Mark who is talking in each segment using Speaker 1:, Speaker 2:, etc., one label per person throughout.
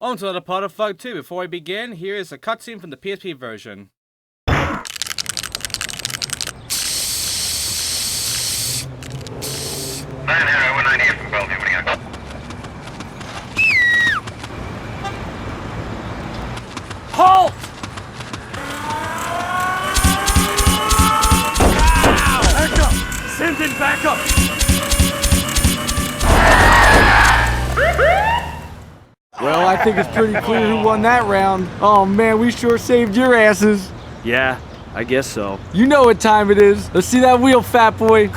Speaker 1: On to another part of Fug 2. Before we begin, here is a cutscene from the PSP version.
Speaker 2: From Bellevue, what do you got?
Speaker 1: Halt!
Speaker 3: Back up! Simpson, back up!
Speaker 4: Well, I think it's pretty clear who won that round. Oh man, we sure saved your asses.
Speaker 3: Yeah, I guess so.
Speaker 4: You know what time it is. Let's see that wheel, fat boy.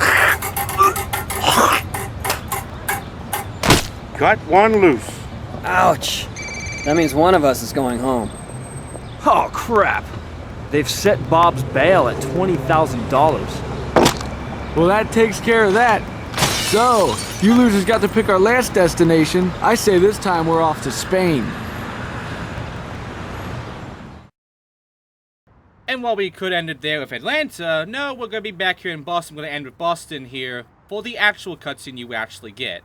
Speaker 2: Cut one loose.
Speaker 5: Ouch. That means one of us is going home.
Speaker 3: Oh, crap. They've set Bob's bail at $20,000.
Speaker 4: Well, that takes care of that. So, you losers got to pick our last destination. I say this time we're off to Spain.
Speaker 1: And while we could end it there with Atlanta, no, we're going to be back here in Boston. We're going to end with Boston here for the actual cutscene you actually get.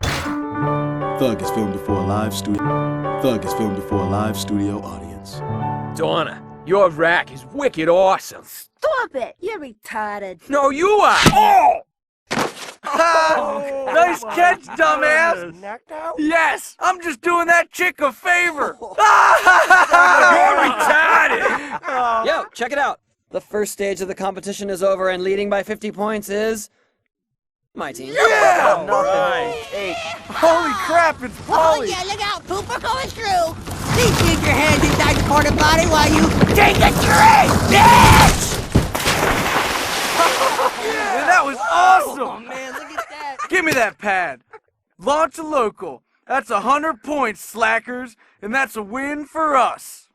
Speaker 6: Thug is filmed before a live studio. Thug is filmed before a live studio audience.
Speaker 7: Donna, your rack is wicked awesome.
Speaker 8: Stop it! You're retarded.
Speaker 7: No, you are! Oh!
Speaker 3: Nice catch, dumbass!
Speaker 7: Knocked out?
Speaker 3: Yes! I'm just doing that chick a favor!
Speaker 7: You're retarded!
Speaker 5: Yo, check it out. The first stage of the competition is over and leading by 50 points is... my team.
Speaker 3: Yeah!
Speaker 7: Right.
Speaker 3: Holy crap, it's
Speaker 8: Oh
Speaker 3: Polly!
Speaker 8: yeah, look out! Pooper going through! Please keep your hands inside the porta potty while you take a drink, bitch!
Speaker 3: Man, that was awesome!
Speaker 8: Oh man, look at that!
Speaker 3: Give me that pad. Launch a local. That's 100 points, slackers, and that's a win for us.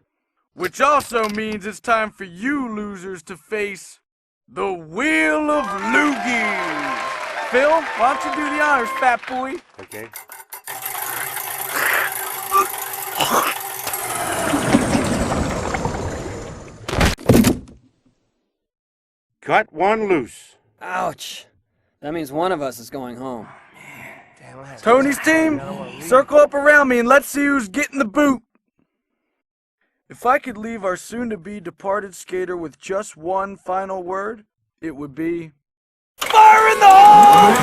Speaker 3: Which also means it's time for you losers to face the Wheel of Loogies. Phil, why don't you do the honors, fat boy?
Speaker 2: Okay. Cut one loose.
Speaker 5: Ouch. That means one of us is going home.
Speaker 3: Tony's team, circle up around me and let's see who's getting the boot. If I could leave our soon-to-be departed skater with just one final word, it would be... fire in the hole!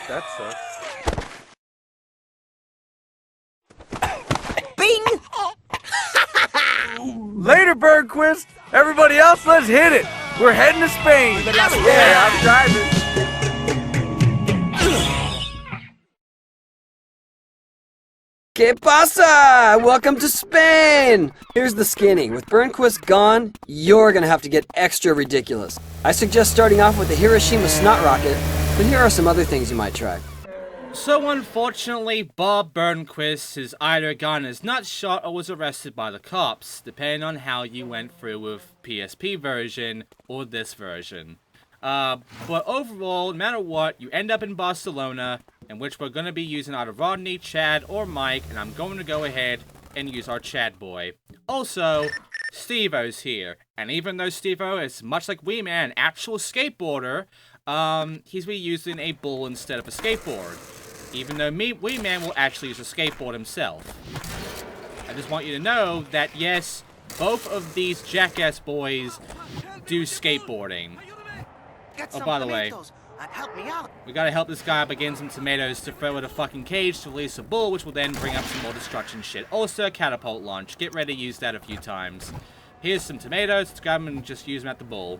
Speaker 7: That sucks.
Speaker 8: Bing!
Speaker 3: Later, Bergquist. Everybody else, let's hit it. We're heading to Spain.
Speaker 7: Yeah, I'm driving.
Speaker 5: ¿Qué pasa? Welcome to Spain! Here's the skinny. With Burnquist gone, you're gonna have to get extra ridiculous. I suggest starting off with the Hiroshima Snot Rocket, but here are some other things you might try.
Speaker 1: So unfortunately, Bob Burnquist is either gotten his nuts shot or was arrested by the cops, depending on how you went through with PSP version or this version. But overall, no matter what, you end up in Barcelona, in which we're going to be using either Rodney, Chad, or Mike, and I'm going to go ahead and use our Chad boy. Also, Steve-O's here, and even though Steve-O is much like Wee Man, an actual skateboarder, he's be using a bull instead of a skateboard. Even though Wee Man will actually use a skateboard himself. I just want you to know that yes, both of these jackass boys do skateboarding. Oh, by the way,
Speaker 8: Help me out.
Speaker 1: we gotta help this guy by getting some tomatoes to throw at a fucking cage to release a bull, which will then bring up some more destruction shit. Also, a catapult launch. Get ready to use that a few times. Here's some tomatoes. Let's grab them and just use them at the bull.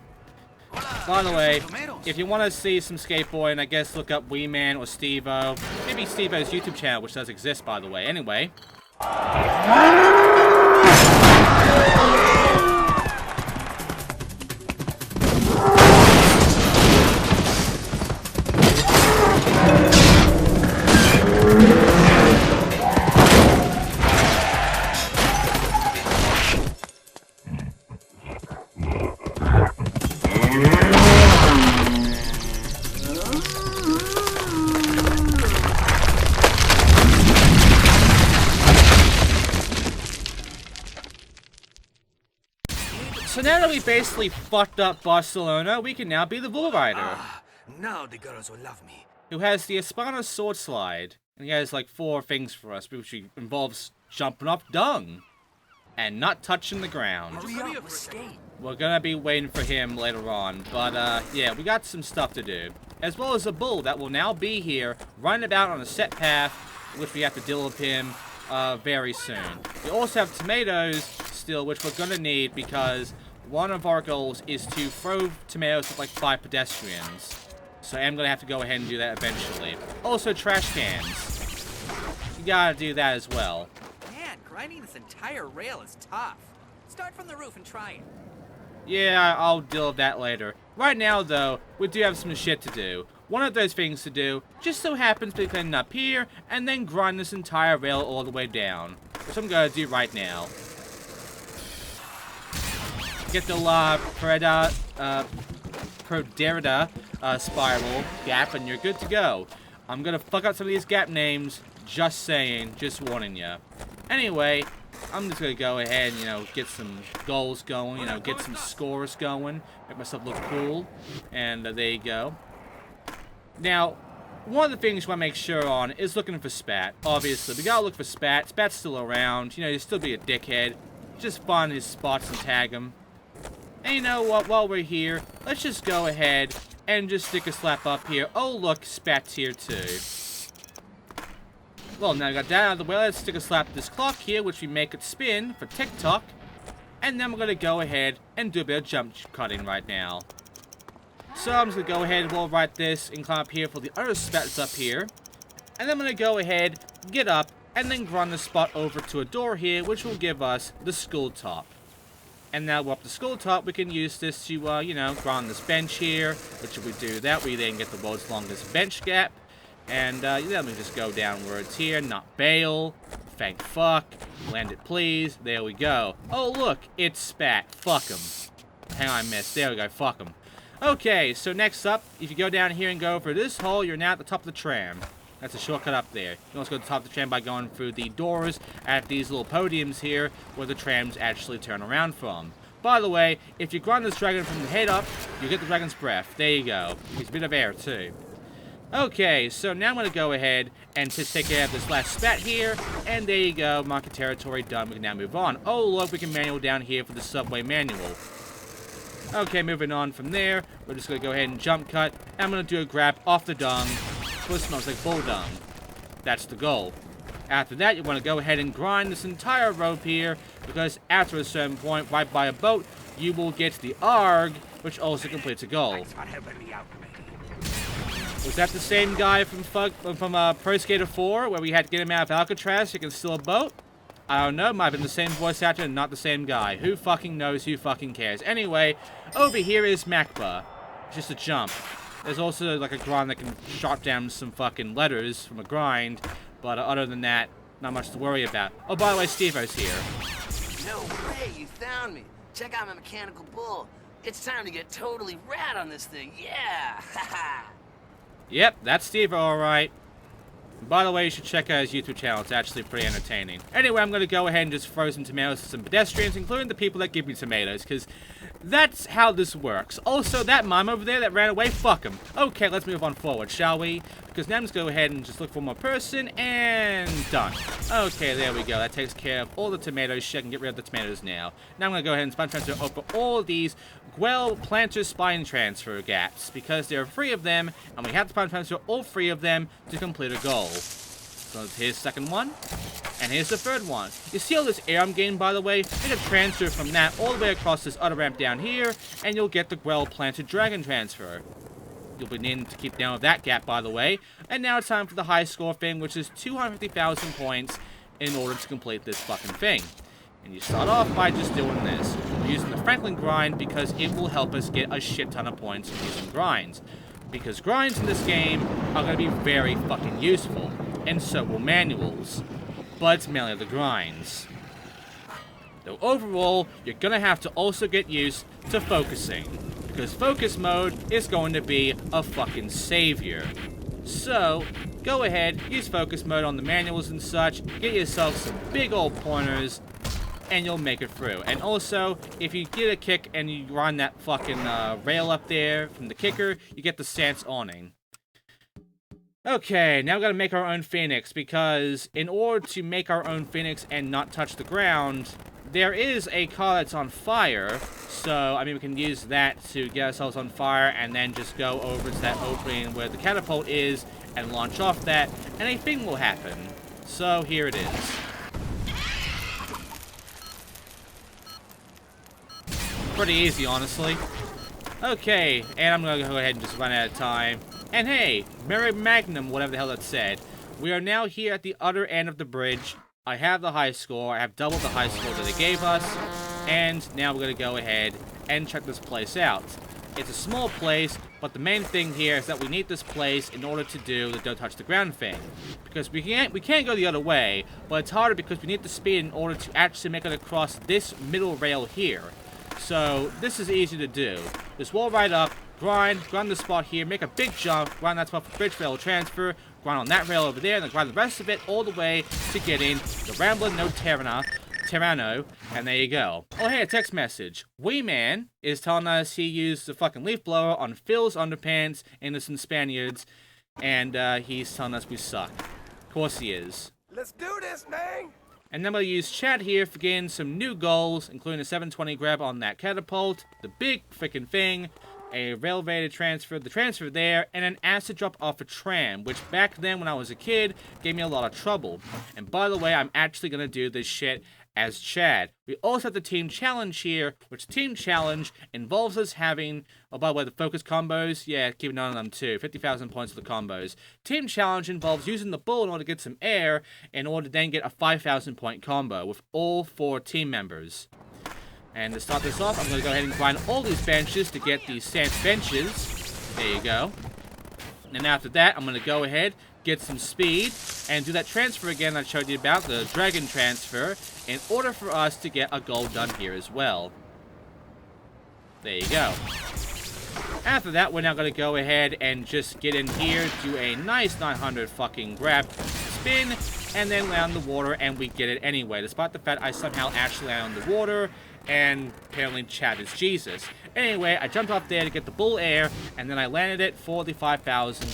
Speaker 1: By the way, if you want to see some skateboarding, I guess look up Wee Man or Steve-O. Maybe Steve-O's YouTube channel, which does exist, by the way. Anyway. So now that we basically fucked up Barcelona, we can now be the bull rider.
Speaker 7: Now the girls will love me.
Speaker 1: who has the Espana Sword Slide. And he has like 4 things for us, which involves jumping off dung and not touching the ground. We're gonna be waiting for him later on, but yeah, we got some stuff to do. As well as a bull that will now be here, running about on a set path, which we have to deal with him very soon. We also have tomatoes still, which we're gonna need because one of our goals is to throw tomatoes at like 5 pedestrians. So I'm gonna have to go ahead and do that eventually. Also, trash cans. You gotta do that as well.
Speaker 9: Man, grinding this entire rail is tough. Start from the roof and try it.
Speaker 1: Yeah, I'll deal with that later. Right now, though, we do have some shit to do. One of those things to do just so happens to be cleaning up here and then grind this entire rail all the way down, which I'm gonna do right now. Get the Proderida spiral gap, and you're good to go. I'm gonna fuck up some of these gap names, just saying, just warning you. Anyway, I'm just gonna go ahead and, you know, get some goals going, you know, get some scores going, make myself look cool, and there you go. Now, one of the things you want to make sure on is looking for Spat. Obviously, we gotta look for Spat. Spat's still around, you know, he'll still be a dickhead. Just find his spots and tag him. And you know what, while we're here, let's just go ahead and just stick a slap up here. Oh look, Spat's here too. Well, now I got that out of the way, let's stick a slap at this clock here, which we make it spin for TikTok. And then we're gonna go ahead and do a bit of jump cutting right now. So I'm just gonna go ahead and roll right this and climb up here for the other Spat that's up here. And then I'm gonna go ahead, get up, and then grind the spot over to a door here, which will give us the skull top. And now we're up the skull top, we can use this to, you know, grind this bench here, which if we do that, we then get the world's longest bench gap. And, then we just go downwards here, not bail, thank fuck, land it please, there we go. Oh look, it's Spat, fuck him. Hang on, I missed, there we go, fuck him. Okay, so next up, if you go down here and go for this hole, you're now at the top of the tram. That's a shortcut up there. You can also go to the top of the tram by going through the doors at these little podiums here where the trams actually turn around from. By the way, if you grind this dragon from the head up, you get the dragon's breath. There you go. He's a bit of air too. Okay, so now I'm going to go ahead and just take care of this last Spat here. And there you go, market territory done. We can now move on. Oh look, we can manual down here for the subway manual. Okay, moving on from there, we're just going to go ahead and jump cut. And I'm going to do a grab off the dung. It smells like bull dung. That's the goal. After that, you want to go ahead and grind this entire rope here, because after a certain point, right by a boat, you will get the ARG, which also completes a goal. Was that the same guy from Pro Skater 4, where we had to get him out of Alcatraz so he can steal a boat? I don't know, might have been the same voice actor and not the same guy. Who fucking knows, who fucking cares? Anyway, over here is Macba. Just a jump. There's also like a grind that can shot down some fucking letters from a grind, but other than that, not much to worry about. Oh, by the way, Steve-O's here.
Speaker 8: No way, you found me. Check out my mechanical bull. It's time to get totally rad on this thing, yeah!
Speaker 1: Yep, that's Steve-O, alright. By the way, you should check out his YouTube channel. It's actually pretty entertaining. Anyway, I'm going to go ahead and just throw some tomatoes to some pedestrians, including the people that give me tomatoes, because that's how this works. Also, that mime over there that ran away, fuck him. Okay, let's move on forward, shall we? Because now I'm just going to go ahead and just look for one person, and done. Okay, there we go. That takes care of all the tomatoes. Shit, I can get rid of the tomatoes now. Now I'm going to go ahead and spine transfer over all these Guel Planter spine transfer gaps, because there are 3 of them, and we have to spine transfer all 3 of them to complete a goal. So here's the second one, and here's the third one. You see all this air I'm getting, by the way? Make a transfer from that all the way across this other ramp down here, and you'll get the Guel Planter Dragon Transfer. You'll be needing to keep down with that gap, by the way. And now it's time for the high score thing, which is 250,000 points in order to complete this fucking thing. And you start off by just doing this. We're using the Franklin grind because it will help us get a shit ton of points from using grinds. Because grinds in this game are going to be very fucking useful. And so will manuals. But it's mainly the grinds. Though overall, you're going to have to also get used to focusing. Because focus mode is going to be a fucking savior. So, go ahead, use focus mode on the manuals and such, get yourself some big old pointers, and you'll make it through. And also, if you get a kick and you run that fucking rail up there from the kicker, you get the stance awning. Okay, now we gotta make our own Phoenix, because in order to make our own Phoenix and not touch the ground, there is a car that's on fire, so, I mean, we can use that to get ourselves on fire and then just go over to that opening where the catapult is and launch off that, and a thing will happen. So, here it is. Pretty easy, honestly. Okay, and I'm gonna go ahead and just run out of time. And hey, Mary Magnum, whatever the hell that said. We are now here at the other end of the bridge. I have the high score. I have doubled the high score that they gave us. And now we're gonna go ahead and check this place out. It's a small place, but the main thing here is that we need this place in order to do the don't touch the ground thing. Because we can't go the other way, but it's harder because we need the speed in order to actually make it across this middle rail here. So this is easy to do. Just wall right up, grind the spot here, make a big jump, grind that spot for bridge rail transfer, grind on that rail over there, and then grind the rest of it all the way to getting the Ramblin' No Tyranno, and there you go. Oh hey, a text message. Wee Man is telling us he used the fucking leaf blower on Phil's underpants, innocent Spaniards, and he's telling us we suck. Of course he is.
Speaker 7: Let's do this, man!
Speaker 1: And then we'll use chat here for getting some new goals, including a 720 grab on that catapult, the big freaking thing, a railway transfer, the transfer there, and an acid drop off a tram, which back then when I was a kid gave me a lot of trouble. And by the way, I'm actually going to do this shit as Chad. We also have the team challenge here, which team challenge involves us having, oh by the way, the focus combos, yeah, keep an eye on them too, 50,000 points for the combos. Team challenge involves using the bull in order to get some air, in order to then get a 5,000 point combo with all 4 team members. And to start this off, I'm going to go ahead and grind all these benches to get these sand benches. There you go. And after that, I'm going to go ahead, get some speed, and do that transfer again I showed you about, the dragon transfer, in order for us to get a goal done here as well. There you go. After that, we're now going to go ahead and just get in here, do a nice 900 fucking grab, spin, and then land on the water, and we get it anyway, despite the fact I somehow actually land on the water, and apparently Chad is Jesus. Anyway, I jumped off there to get the bull air, and then I landed it for the 5,000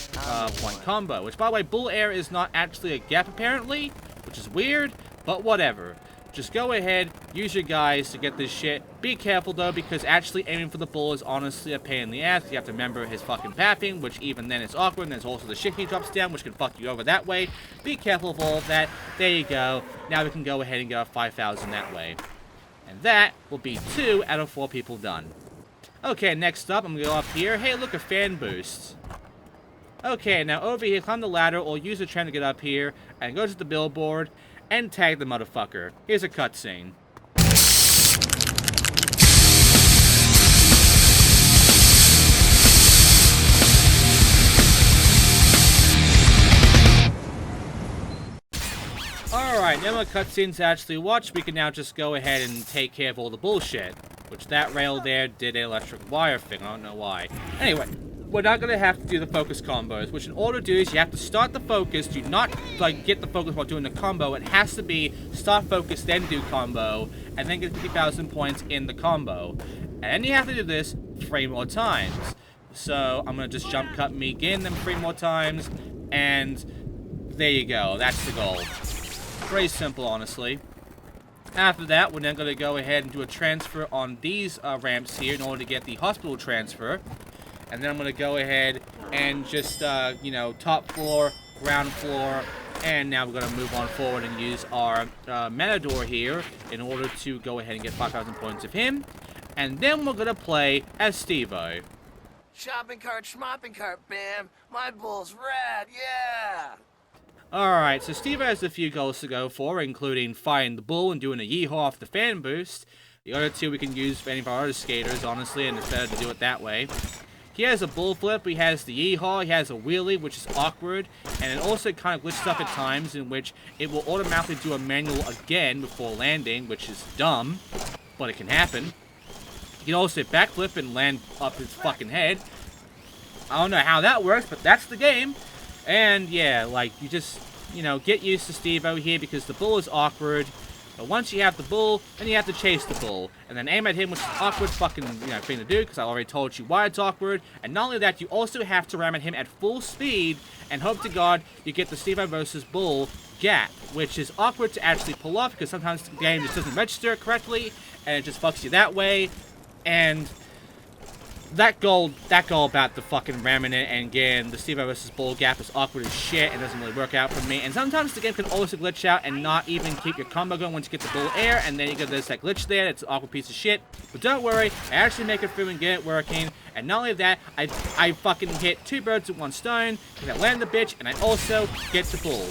Speaker 1: point combo, which by the way, bull air is not actually a gap apparently, which is weird, but whatever. Just go ahead, use your guys to get this shit. Be careful though, because actually aiming for the bull is honestly a pain in the ass. You have to remember his fucking pathing, which even then is awkward, and there's also the shit he drops down, which can fuck you over that way. Be careful of all of that. There you go. Now we can go ahead and get a 5,000 that way. And that will be 2 out of 4 people done. Okay, next up, I'm going to go up here. Hey, look, a fan boost. Okay, now over here, climb the ladder, or use the tram to get up here, and go to the billboard, and tag the motherfucker. Here's a cutscene. Alright, now that cutscene's actually watched, we can now just go ahead and take care of all the bullshit. Which that rail there did an electric wire thing, I don't know why. Anyway, we're not going to have to do the focus combos, which in order to do is you have to start the focus, do not like get the focus while doing the combo. It has to be start focus, then do combo, and then get 50,000 points in the combo. And you have to do this 3 more times. So I'm going to just jump cut me again them 3 more times, and there you go, that's the goal. Very simple, honestly. After that, we're then going to go ahead and do a transfer on these ramps here in order to get the hospital transfer. And then I'm going to go ahead and just, you know, top floor, ground floor, and now we're going to move on forward and use our Matador here in order to go ahead and get 5,000 points of him. And then we're going to play as Steve-O.
Speaker 8: Shopping cart, schmopping cart, bam. My bull's rad, yeah.
Speaker 1: Alright, so Steve has a few goals to go for, including firing the bull and doing a yeehaw off the fan boost. The other 2 we can use for any of our other skaters, honestly, and it's better to do it that way. He has a bull flip, he has the yeehaw, he has a wheelie, which is awkward, and it also kind of glitches up at times in which it will automatically do a manual again before landing, which is dumb, but it can happen. He can also backflip and land up his fucking head. I don't know how that works, but that's the game. And yeah, like, you just, you know, get used to Steve-O here because the bull is awkward. But once you have the bull, then you have to chase the bull. And then aim at him, which is an awkward fucking thing to do, because I already told you why it's awkward. And not only that, you also have to ram at him at full speed, and hope to God you get the Steve-O versus Bull gap, which is awkward to actually pull off, because sometimes the game just doesn't register correctly, and it just fucks you that way. And that goal about the fucking ramming it and getting the Steve-O versus Bull gap is awkward as shit and doesn't really work out for me. And sometimes the game can also glitch out and not even keep your combo going once you get the Bull air, and then you get this that glitch there. It's an awkward piece of shit. But don't worry, I actually make it through and get it working. And not only that, I fucking hit 2 birds with 1 stone, because I land the bitch, and I also get the Bull.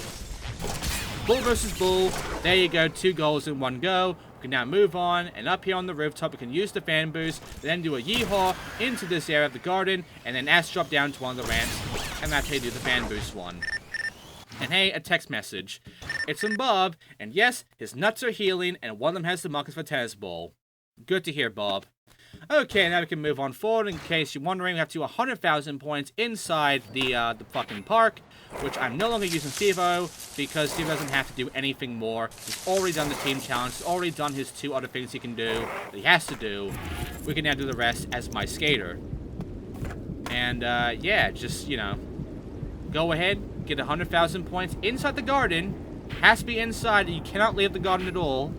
Speaker 1: Bull versus Bull. There you go, 2 goals in 1 go. We can now move on, and up here on the rooftop, we can use the fan boost, then do a yeehaw into this area of the garden, and then drop down to one of the ramps, and that's how you do the fan boost one. And hey, a text message. It's from Bob, and yes, his nuts are healing, and one of them has the markings for tennis ball. Good to hear, Bob. Okay, now we can move on forward. In case you're wondering, we have to do 100,000 points inside the fucking park, which I'm no longer using Steve-O, because Steve doesn't have to do anything more. He's already done the team challenge. He's already done his 2 other things he can do, that he has to do. We can now do the rest as my skater. And, yeah, just, go ahead, get 100,000 points inside the garden. Has to be inside. You cannot leave the garden at all.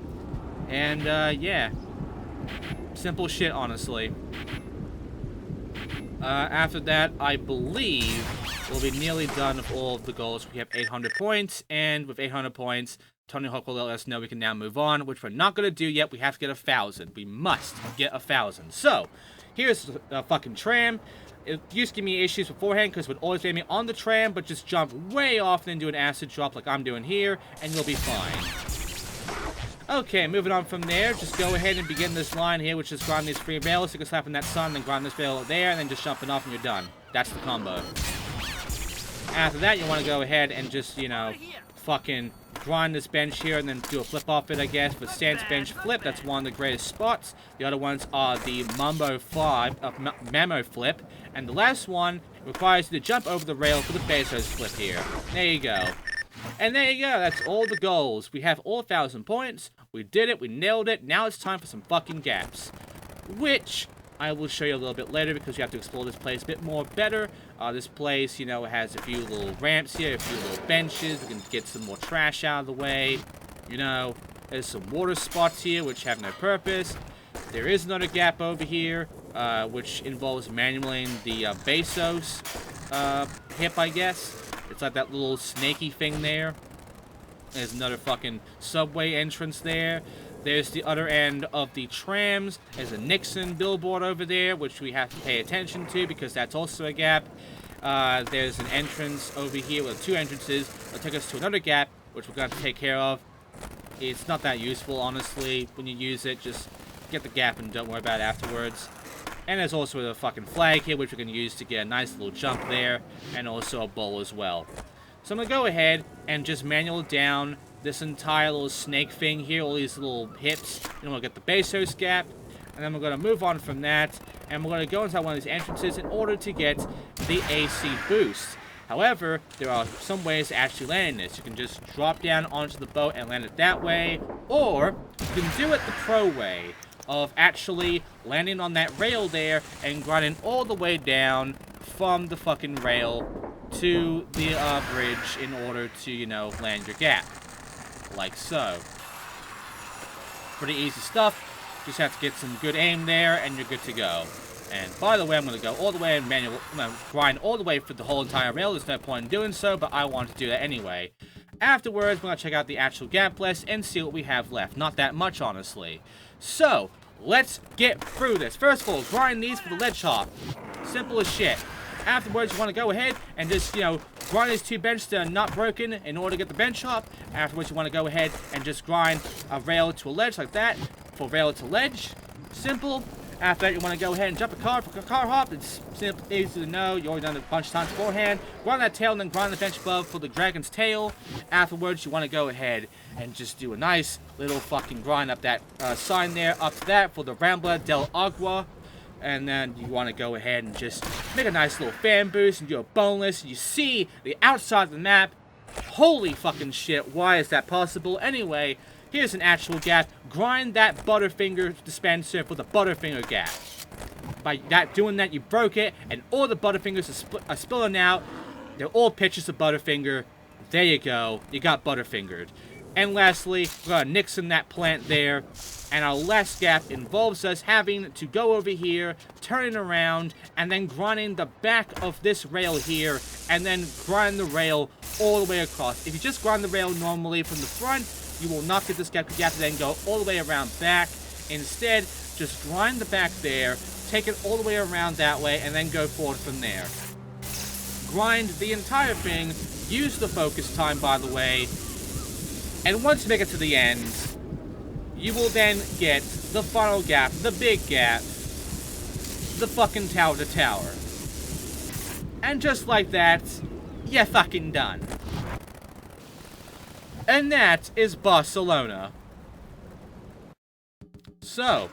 Speaker 1: And, yeah. Simple shit, honestly. After that, I believe we'll be nearly done with all of the goals. We have 800 points, and with 800 points, Tony Hawk will let us know we can now move on, which we're not going to do yet. We have to get 1,000. We must get 1,000. So, here's the fucking tram. It used to give me issues beforehand because it would always land me on the tram, but just jump way off and then do an acid drop like I'm doing here, and you'll be fine. Okay, moving on from there, just go ahead and begin this line here, which is grind these 3 rails. You can slap in that sun, then grind this rail there, and then just jumping off and you're done. That's the combo. After that, you want to go ahead and just, fucking grind this bench here and then do a flip off it, I guess. With stance bench flip, that's one of the greatest spots. The other ones are the Mambo flip. And the last one requires you to jump over the rail for the Bezos flip here. There you go. And there you go, that's all the goals. We have all 1,000 points. We did it, we nailed it. Now it's time for some fucking gaps. Which I will show you a little bit later because you have to explore this place a bit more better. This place, has a few little ramps here, a few little benches. We can get some more trash out of the way. There's some water spots here which have no purpose. There is another gap over here, which involves manualing the Bezos hip, I guess. It's like that little snaky thing there. There's another fucking subway entrance there. There's the other end of the trams. There's a Nixon billboard over there, which we have to pay attention to because that's also a gap. There's an entrance over here with 2 entrances. That'll take us to another gap, which we're going to have to take care of. It's not that useful, honestly. When you use it, just get the gap and don't worry about it afterwards. And there's also a fucking flag here, which we can use to get a nice little jump there, and also a bowl as well. So I'm going to go ahead and just manual down this entire little snake thing here, all these little hips, and we'll get the Bezos gap, and then we're going to move on from that, and we're going to go inside one of these entrances in order to get the AC boost. However, there are some ways to actually land this. You can just drop down onto the boat and land it that way, or you can do it the pro way of actually landing on that rail there and grinding all the way down from the fucking rail to the bridge in order to, land your gap. Like so. Pretty easy stuff. Just have to get some good aim there and you're good to go. And by the way, I'm going to go all the way and I'm going to grind all the way for the whole entire rail. There's no point in doing so, but I want to do that anyway. Afterwards, we're going to check out the actual gap list and see what we have left. Not that much, honestly. So, let's get through this. First of all, grind these for the ledge hop. Simple as shit. Afterwards, you want to go ahead and just, grind these 2 benches that are not broken in order to get the bench hop. Afterwards, you want to go ahead and just grind a rail to a ledge like that for rail to ledge. Simple. After that, you want to go ahead and jump a car for a car hop. It's simple, easy to know. You already done it a bunch of times beforehand. Grind that tail and then grind the bench above for the dragon's tail. Afterwards, you want to go ahead and just do a nice little fucking grind up that sign there. Up to that for the Rambla del Agua. And then you want to go ahead and just make a nice little fan boost and do a boneless. You see the outside of the map. Holy fucking shit, why is that possible? Anyway, here's an actual gap. Grind that Butterfinger dispenser for the Butterfinger gap. By doing that, you broke it, and all the Butterfingers are spilling out. They're all pictures of Butterfinger. There you go. You got Butterfingered. And lastly, we're going to nix in that plant there. And our last gap involves us having to go over here, turning around, and then grinding the back of this rail here, and then grind the rail all the way across. If you just grind the rail normally from the front, you will not get this gap because you have to then go all the way around back. Instead, just grind the back there, take it all the way around that way, and then go forward from there. Grind the entire thing, use the focus time, by the way, and once you make it to the end, you will then get the final gap, the big gap, the fucking tower to tower. And just like that, you're fucking done. And that is Barcelona. So,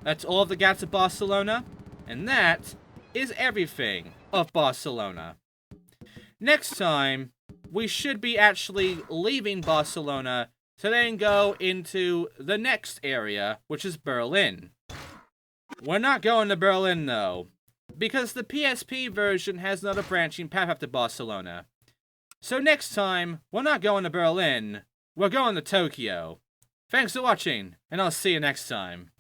Speaker 1: that's all of the gaps of Barcelona, and that is everything of Barcelona. Next time, we should be actually leaving Barcelona to then go into the next area, which is Berlin. We're not going to Berlin, though, because the PSP version has another branching path after Barcelona. So next time, we're not going to Berlin, we're going to Tokyo. Thanks for watching, and I'll see you next time.